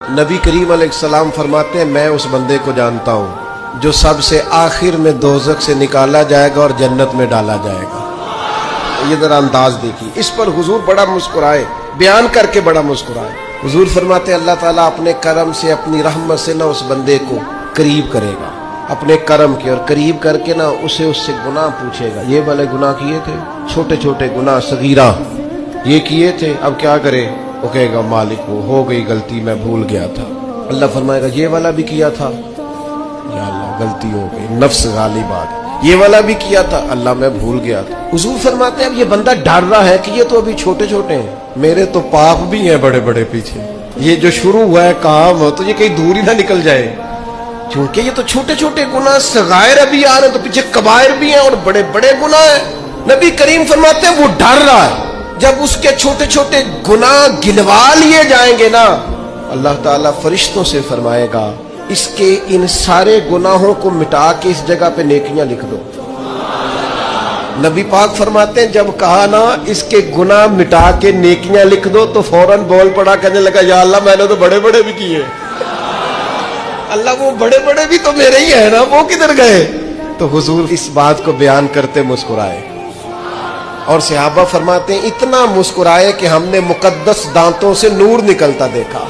नबी करीम अलैहिस्सलाम फरमाते हैं, मैं उस बंदे को जानता हूँ जो सबसे आखिर में दोज़ख से निकाला जाएगा और जन्नत में डाला जाएगा। ये जरा अंदाज देखिए। इस पर हुजूर बड़ा मुस्कुराए, बयान करके बड़ा मुस्कुराए। हुजूर फरमाते हैं, अल्लाह ताला अपने करम से, अपनी रहमत से ना उस बंदे को करीब करेगा, अपने करम के, और करीब करके ना उससे गुनाह पूछेगा। ये वाले गुनाह किए थे, छोटे छोटे गुनाह सगीरा ये किए थे, अब क्या करे? वो कहेगा, मालिक वो हो गई गलती, मैं भूल गया था। अल्लाह फरमाएगा, ये वाला भी किया था, या अल्लाह गलती हो गई, नफ्स गालिब आ गई। ये वाला भी किया था, अल्लाह मैं भूल गया था। हुजूर फरमाते हैं, अब ये बंदा डर रहा है कि ये तो अभी छोटे छोटे हैं, मेरे तो पाप भी हैं बड़े बड़े पीछे, ये जो शुरू हुआ है काम तो ये कहीं दूर ही ना निकल जाए, क्योंकि ये तो छोटे छोटे गुनाह सगायर अभी आ रहे हैं, तो पीछे कबायर भी हैं और बड़े बड़े गुनाह हैं। नबी करीम फरमाते हैं, वो डर रहा है, जब उसके छोटे छोटे गुनाह गिनवा लिए जाएंगे ना, अल्लाह ताला फरिश्तों से फरमाएगा, इसके इन सारे गुनाहों को मिटा के इस जगह पे नेकियां लिख दो। नबी पाक फरमाते हैं, जब कहा ना इसके गुनाह मिटा के नेकियां लिख दो, तो फौरन बोल पड़ा, कहने लगा, या अल्लाह मैंने तो बड़े बड़े भी किए। अल्लाह वो बड़े बड़े भी तो मेरे ही है ना, वो किधर गए? तो हुजूर इस बात को बयान करते मुस्कुराए, और सहाबा फरमाते हैं, इतना मुस्कुराए कि हमने मुकद्दस दांतों से नूर निकलता देखा।